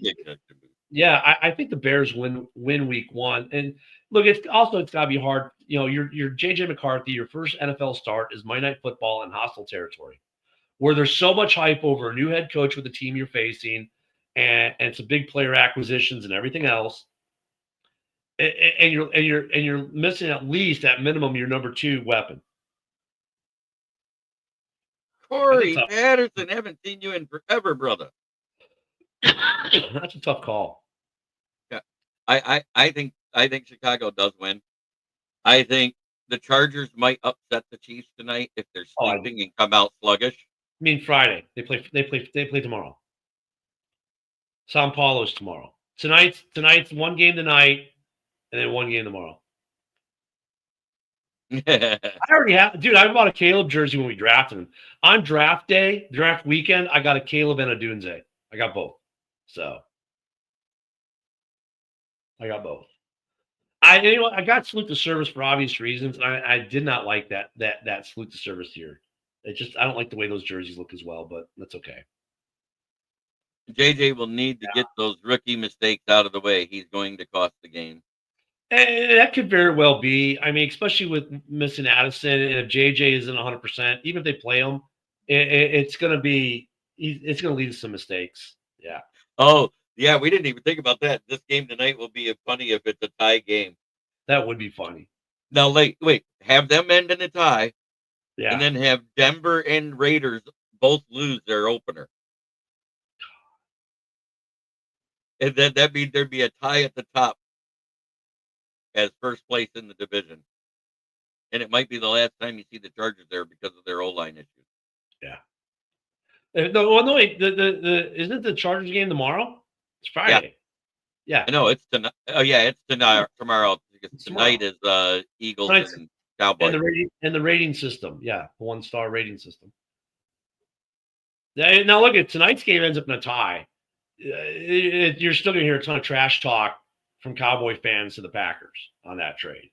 think the Bears win week 1. And look, it's got to be hard. You're JJ McCarthy. Your first NFL start is Monday Night Football in hostile territory, where there's so much hype over a new head coach with the team you're facing, and some big player acquisitions and everything else. And you're missing at least at minimum your number 2 weapon. Corey Patterson, haven't seen you in forever, brother. That's a tough call. Yeah, I think Chicago does win. I think the Chargers might upset the Chiefs tonight if they're sleeping and come out sluggish. I mean Friday. They play tomorrow. Sao Paulo's tomorrow. Tonight's one game tonight, and then one game tomorrow. I already have, dude. I bought a Caleb jersey when we drafted him. On draft day, draft weekend, I got a Caleb and a Dunze. I got both. So I got both. I got salute to service for obvious reasons. I did not like that salute to service here. I don't like the way those jerseys look as well, but that's okay. JJ will need to get those rookie mistakes out of the way. He's going to cost the game. And that could very well be. I mean, especially with missing Addison, and if JJ isn't 100%, even if they play him, it's going to lead to some mistakes. Yeah. Oh, yeah. We didn't even think about that. This game tonight will be funny if it's a tie game. That would be funny. Now, wait. Have them end in a tie. Yeah. And then have Denver and Raiders both lose their opener. And then that means there'd be a tie at the top as first place in the division. And it might be the last time you see the Chargers there because of their O-line issues. Yeah. No, wait. Isn't the Chargers game tomorrow? It's Friday. Yeah. I know it's tonight. Oh yeah, it's tonight. Tomorrow. Because tonight is Eagles and Cowboys. And the rating system. Yeah, the 1-star rating system. Now look at tonight's game ends up in a tie. You're still going to hear a ton of trash talk from Cowboy fans to the Packers on that trade.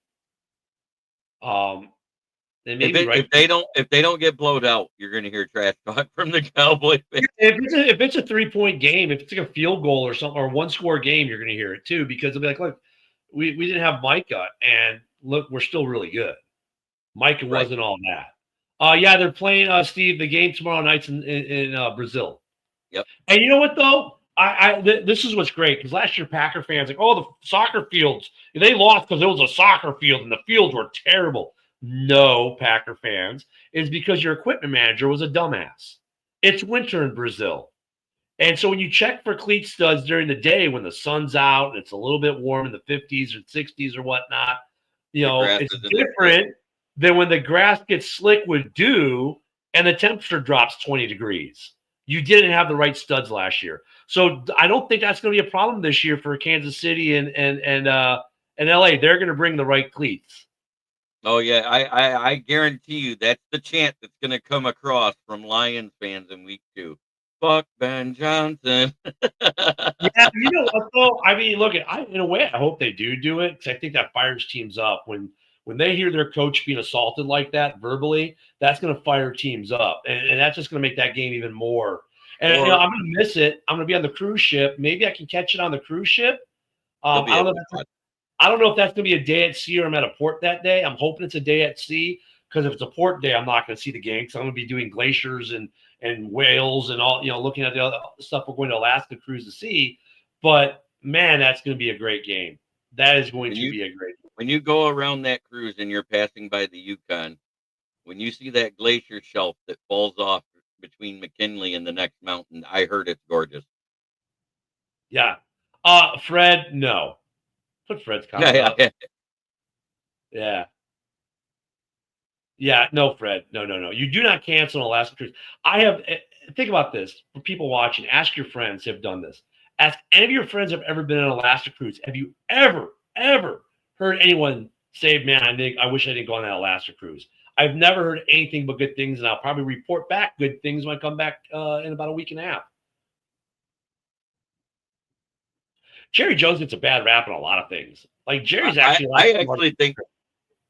They may be right. If they don't get blowed out, you're going to hear trash talk from the Cowboy fans. If it's a 3-point game, if it's like a field goal or something, or 1-score game, you're going to hear it too, because they'll be like, look, we didn't have Micah, and look, we're still really good. Micah wasn't all that. Yeah, they're playing Steve the game tomorrow night's in Brazil. Yep. And you know what though? This is what's great, because last year Packer fans like, oh, the soccer fields, they lost because it was a soccer field and the fields were terrible. No, Packer fans, it's because your equipment manager was a dumbass. It's winter in Brazil. And so when you check for cleat studs during the day when the sun's out and it's a little bit warm in the 50s or 60s or whatnot, it's different than when the grass gets slick with dew and the temperature drops 20 degrees. You didn't have the right studs last year. So I don't think that's going to be a problem this year for Kansas City and LA. They're going to bring the right cleats. Oh, yeah. I guarantee you that's the chant that's going to come across from Lions fans in week 2. Fuck Ben Johnson. Yeah, you know what, though? I mean, look, in a way, I hope they do it, because I think that fires teams up. When they hear their coach being assaulted like that verbally, that's going to fire teams up. And that's just going to make that game even more. And I'm going to miss it. I'm going to be on the cruise ship. Maybe I can catch it on the cruise ship. I don't know if that's going to be a day at sea or I'm at a port that day. I'm hoping it's a day at sea, because if it's a port day, I'm not going to see the game, because I'm going to be doing glaciers and whales and all, looking at the other stuff we're going to Alaska cruise to see. But man, that's going to be a great game. That is going to be a great game. When you go around that cruise and you're passing by the Yukon, when you see that glacier shelf that falls off between McKinley and the next mountain, I heard it's gorgeous. Yeah. Fred, no. Put Fred's comment up. Yeah. Yeah, no, Fred. No. You do not cancel an Alaska cruise. Think about this. For people watching, ask your friends who have done this. Ask any of your friends who have ever been on an Alaska cruise. Have you ever heard anyone say, man, I wish I didn't go on that Alaska cruise? I've never heard anything but good things, and I'll probably report back good things when I come back in about a week and a half. Jerry Jones gets a bad rap on a lot of things. Like, Jerry's actually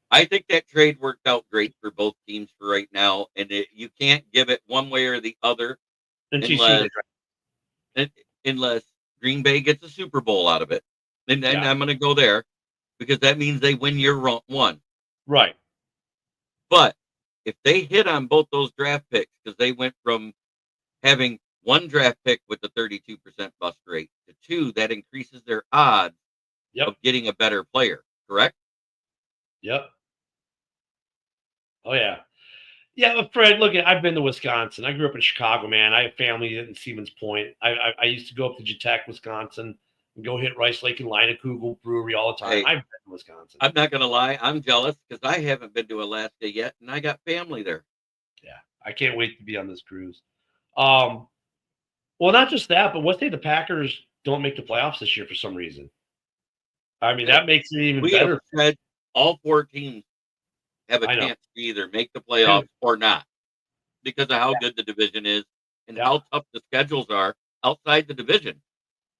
I think that trade worked out great for both teams for right now, and you can't give it one way or the other unless Green Bay gets a Super Bowl out of it. And I'm going to go there, because that means they win year one. Right. But if they hit on both those draft picks, because they went from having one draft pick with the 32% bust rate to 2, that increases their odds of getting a better player, correct? Yep. Oh, yeah. Yeah, but Fred, look, I've been to Wisconsin. I grew up in Chicago, man. I have family in Stevens Point. I used to go up to Jatech, Wisconsin, and go hit Rice Lake and Kugel Brewery all the time. Hey, I've been to Wisconsin. I'm not going to lie. I'm jealous, because I haven't been to Alaska yet, and I got family there. Yeah, I can't wait to be on this cruise. Well, not just that, but what say the Packers don't make the playoffs this year for some reason? I mean, that makes it even better. Have said all 4 teams have a chance to either make the playoffs or not, because of how good the division is and how tough the schedules are outside the division.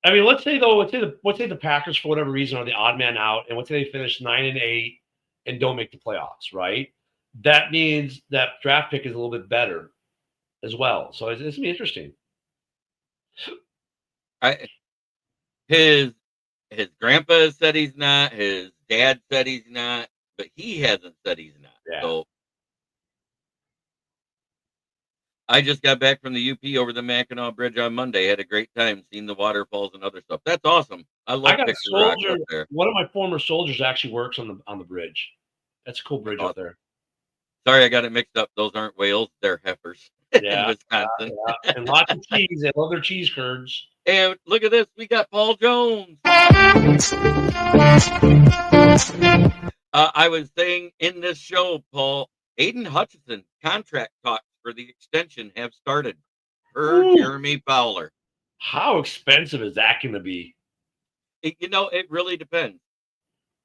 I mean, let's say the Packers, for whatever reason, are the odd man out, and let's say they finish 9-8 and don't make the playoffs, right? That means that draft pick is a little bit better as well. So it's going to be interesting. His grandpa said he's not. His dad said he's not, but he hasn't said he's not. Yeah. So I just got back from the UP over the Mackinac Bridge on Monday. Had a great time seeing the waterfalls and other stuff. That's awesome. I love Picture Rock up there. One of my former soldiers actually works on the bridge. That's a cool bridge up there. Sorry, I got it mixed up. Those aren't whales; they're heifers. Yeah, in Wisconsin. And lots of cheese. They love their cheese curds. And look at this. We got Paul Jones. I was saying in this show, Paul, Aiden Hutchinson contract talks for the extension have started. Jeremy Fowler. How expensive is that going to be? It really depends.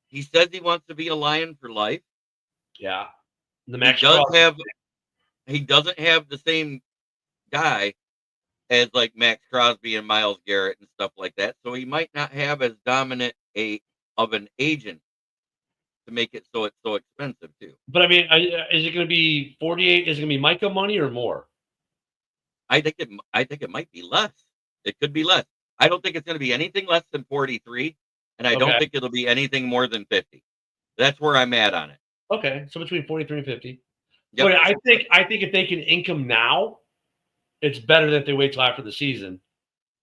He says he wants to be a Lion for life. Yeah. He doesn't have the same guy as like Max Crosby and Myles Garrett and stuff like that. So he might not have as dominant of an agent to make it so it's so expensive too. But I mean, is it going to be 48? Is it going to be Micah money or more? I think it might be less. It could be less. I don't think it's going to be anything less than 43, and I don't Okay. think it'll be anything more than 50. That's where I'm at on it. Okay. So between 43 and 50. Yep. But I think if they can ink him now, it's better that they wait till after the season.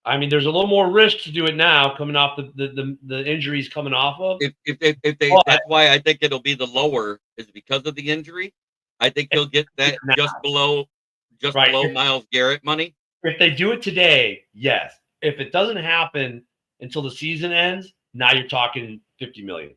I mean, there's a little more risk to do it now, coming off the injuries coming off of. If they But that's why I think it'll be the lower is because of the injury. I think he'll get that now. just below Right. Myles Garrett money. If they do it today, yes. If it doesn't happen until the season ends, now you're talking 50 million.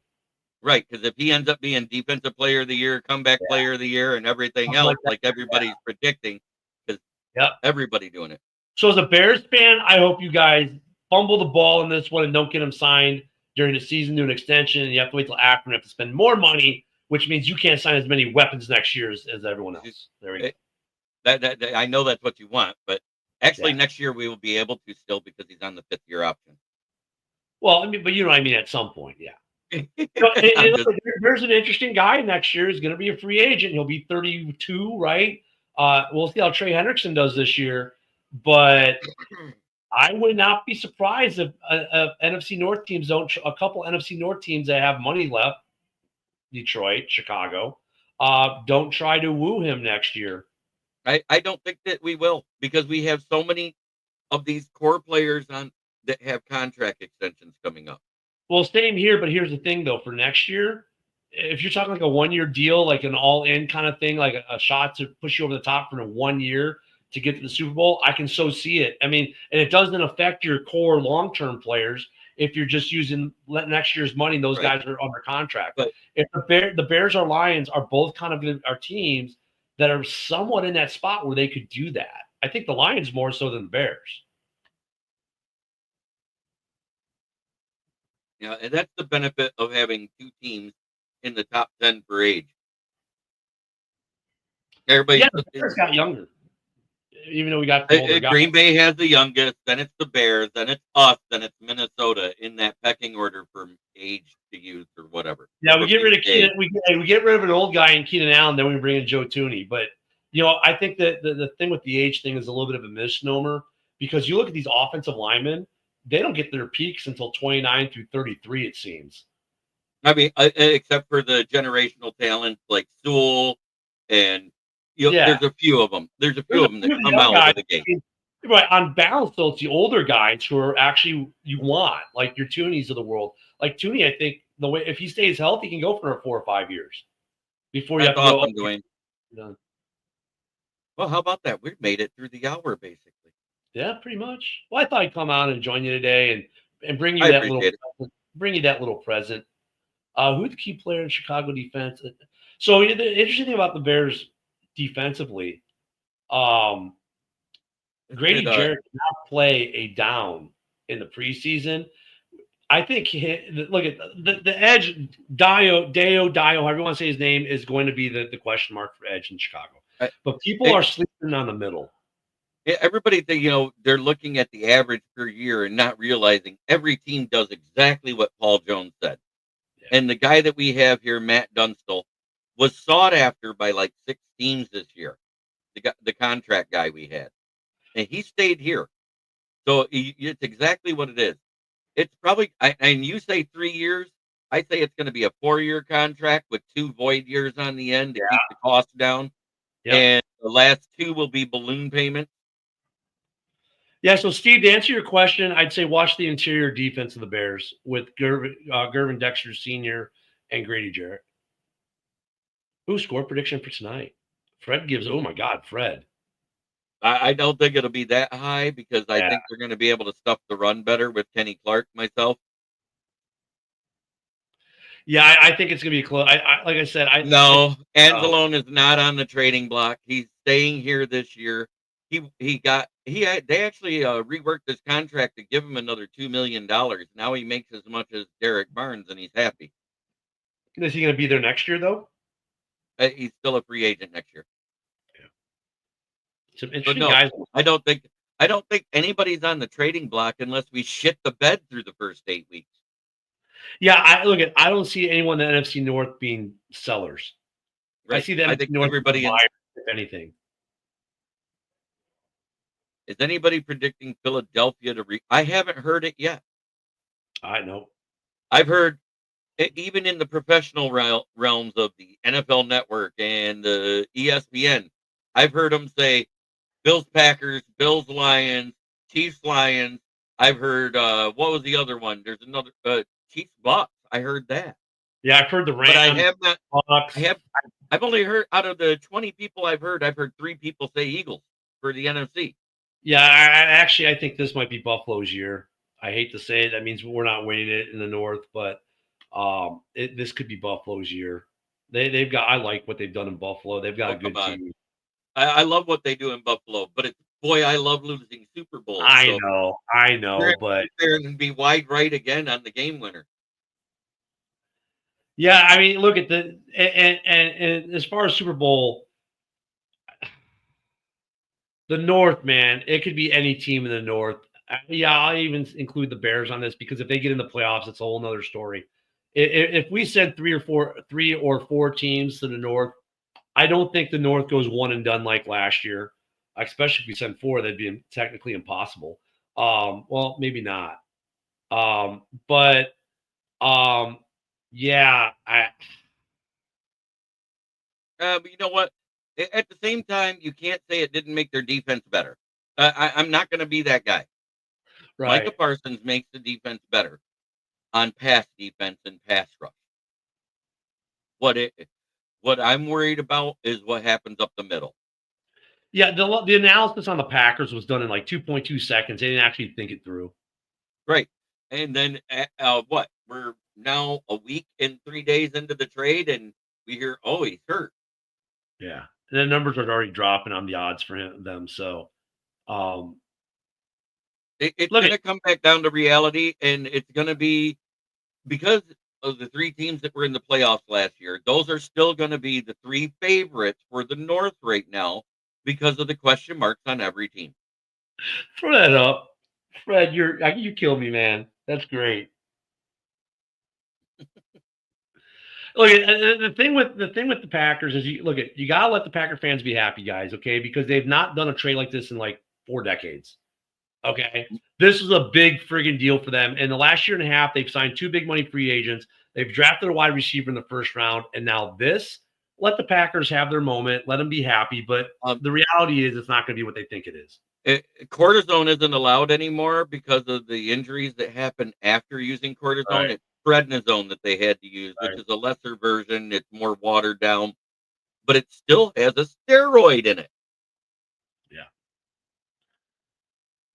Right, because if he ends up being defensive player of the year, comeback player of the year, and everything Something else, like that. like everybody's predicting, because Yep. everybody doing it. So as a Bears fan, I hope you guys fumble the ball in this one and don't get him signed during the season to an extension. And you have to wait till after and have to spend more money, which means you can't sign as many weapons next year as everyone else. There we go. That I know that's what you want, but actually next year we will be able to still because he's on the 5th-year option. Well, I mean, but you know what I mean at some point, yeah. There's an interesting guy next year. He's going to be a free agent. He'll be 32, right? We'll see how Trey Hendrickson does this year, but I would not be surprised if NFC North teams don't. A couple NFC North teams that have money left, Detroit, Chicago, don't try to woo him next year. I don't think that we will because we have so many of these core players on that have contract extensions coming up. Well, same here, but here's the thing, though. For next year, if you're talking like a one-year deal, like an all-in kind of thing, like a shot to push you over the top for the 1 year to get to the Super Bowl, I can so see it. I mean, and it doesn't affect your core long-term players if you're just using next year's money. Those guys are under contract. But if the Bears or Lions are both kind of our teams that are somewhat in that spot where they could do that. I think the Lions more so than the Bears. Yeah, and that's the benefit of having two teams in the top 10 for age. Everybody, the Bears got younger, even though we got the older guys. Green Bay has the youngest, then it's the Bears, then it's us, then it's Minnesota in that pecking order from age to youth or whatever. Yeah, we get rid of Keenan. We get rid of an old guy in Keenan Allen, then we bring in Joe Thuney. But I think that the thing with the age thing is a little bit of a misnomer because you look at these offensive linemen. They don't get their peaks until 29 through 33, it seems. I mean, except for the generational talent like Sewell and there's a few of them. There's a few of them that come out of the game. Right. On balance, though, it's the older guys who are actually you want, like your Thunies of the world. Like Thuney, I think the way if he stays healthy, he can go for 4 or 5 years before you have to awesome, go. Dwayne. Well, how about that? We've made it through the hour, basically. Yeah, pretty much. Well, I thought I'd come out and join you today and bring you that little present. Who's the key player in Chicago defense? So the interesting thing about the Bears defensively, Grady Jarrett did not play a down in the preseason. I think look at the edge Dio, however you want to say his name, is going to be the question mark for edge in Chicago. But people are sleeping on the middle. Everybody, they're looking at the average per year and not realizing every team does exactly what Paul Jones said. Yeah. And the guy that we have here, Matt Dunstall, was sought after by like 6 teams this year. The contract guy we had, and he stayed here. So it's exactly what it is. It's probably, and you say 3 years. I say it's going to be a 4-year contract with 2 void years on the end to keep the cost down. Yep. And the last 2 will be balloon payments. Yeah, so Steve, to answer your question, I'd say watch the interior defense of the Bears with Gervin Dexter Sr. and Grady Jarrett. Ooh, score prediction for tonight. Fred gives, oh my God, Fred. I don't think it'll be that high because I think they're going to be able to stuff the run better with Kenny Clark myself. Yeah, I think it's going to be close. Like I said, Anzalone is not on the trading block. He's staying here this year. They actually reworked his contract to give him another $2 million. Now he makes as much as Derek Barnes, and he's happy. Is he going to be there next year, though? He's still a free agent next year. Yeah. Some interesting guys. I don't think anybody's on the trading block unless we shit the bed through the first 8 weeks. Yeah, I don't see anyone in the NFC North being sellers. I Right. see the I NFC think North being everybody in. buyers, if anything. Is anybody predicting Philadelphia to I haven't heard it yet. I know. I've heard even in the professional realms of the NFL Network and the ESPN, I've heard them say Bills Packers, Bills Lions, Chiefs Lions. I've heard what was the other one? There's another Chiefs Bucks. I heard that. Yeah, I've heard the But I Rams, have not. Bucks. I've only heard out of the 20 people I've heard 3 people say Eagles for the NFC. Yeah, I think this might be Buffalo's year. I hate to say it. That means we're not winning it in the North, but this could be Buffalo's year. They've got. I like what they've done in Buffalo. They've got a good team. I love what they do in Buffalo, but I love losing Super Bowls. I know, but there and be wide right again on the game winner. yeah, I mean, look at the and as far as Super Bowl, the North, man, it could be any team in the North. Yeah, I'll even include the Bears on this because if they get in the playoffs, it's a whole nother story. If we send three or four teams to the North, I don't think the North goes one and done like last year. Especially if we send 4, that'd be technically impossible. Well, maybe not. But yeah, But you know what? At the same time, you can't say it didn't make their defense better. I'm not going to be that guy. right. Micah Parsons makes the defense better on pass defense and pass rush. What I'm worried about is what happens up the middle. Yeah, the analysis on the Packers was done in like 2.2 seconds. They didn't actually think it through. Right. And then what? We're now a week and 3 days into the trade, and we hear, oh, he's hurt. Yeah, and the numbers are already dropping on the odds for them. So, It's going to come back down to reality, and it's going to be because of the 3 teams that were in the playoffs last year. Those are still going to be the 3 favorites for the North right now because of the question marks on every team. throw that up, Fred. You killed me, man. That's great. Look, the thing with the Packers is you gotta let the Packer fans be happy, guys, okay? Because they've not done a trade like this in like 4 decades. Okay, this is a big friggin' deal for them. In the last year and a half, they've signed 2 big money free agents. They've drafted a wide receiver in the first round, and now this. Let the Packers have their moment. Let them be happy. But the reality is, it's not going to be what they think it is. Cortisone isn't allowed anymore because of the injuries that happen after using cortisone. Right. It's prednisone that they had to use, which is a lesser version. It's more watered down, but it still has a steroid in it. Yeah.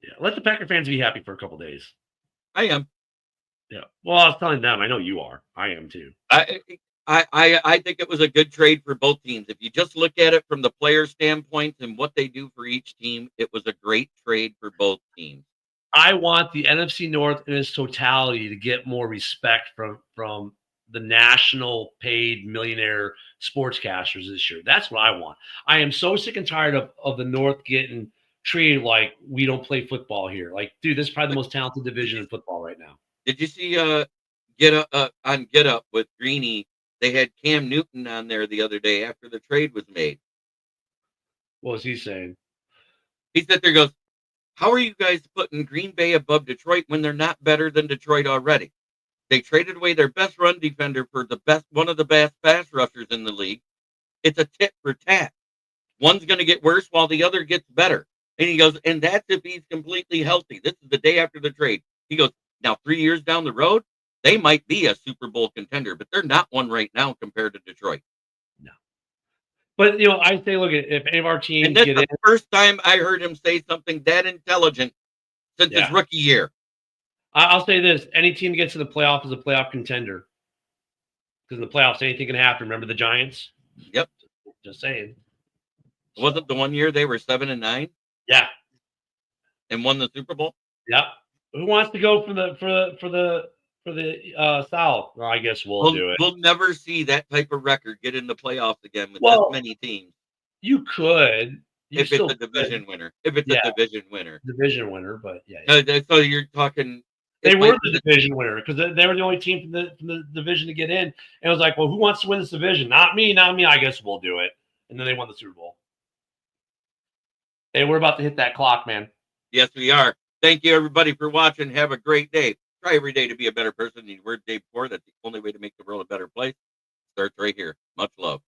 Yeah. Let the Packer fans be happy for a couple days. I am. Yeah. Well, I was telling them. I know you are. I am too. I think it was a good trade for both teams. If you just look at it from the player standpoint and what they do for each team, it was a great trade for both teams. I want the NFC North in its totality to get more respect from the national paid millionaire sportscasters this year. That's what I want. I am so sick and tired of the North getting treated like we don't play football here. Like, dude, this is probably the most talented division in football right now. Did you see Get Up with Greeny? They had Cam Newton on there the other day after the trade was made. What was he saying? He sat there and goes, how are you guys putting Green Bay above Detroit when they're not better than Detroit already? They traded away their best run defender for one of the best pass rushers in the league. It's a tit for tat. One's going to get worse while the other gets better. And he goes, and that's if he's completely healthy. This is the day after the trade. He goes, now 3 years down the road, they might be a Super Bowl contender, but they're not one right now compared to Detroit. No. But, I say, look, if any of our teams and that's the first time I heard him say something that intelligent since his rookie year. I'll say this. Any team that gets to the playoff is a playoff contender. Because in the playoffs, anything can happen. Remember the Giants? Yep. Just saying. Wasn't the one year they were 7-9? Yeah. And won the Super Bowl? Yep. Who wants to go for the South? Well, I guess we'll do it. We'll never see that type of record get in the playoffs again with this many teams. You could. If it's a division winner. If it's a division winner. Division winner, but yeah. So you're talking They It were might be the division winner because they were the only team from the division to get in. And it was like, well, who wants to win this division? Not me, not me. I guess we'll do it. And then they won the Super Bowl. Hey, we're about to hit that clock, man. Yes, we are. Thank you, everybody, for watching. Have a great day. Try every day to be a better person. You heard the day before. That's the only way to make the world a better place. Starts right here. Much love.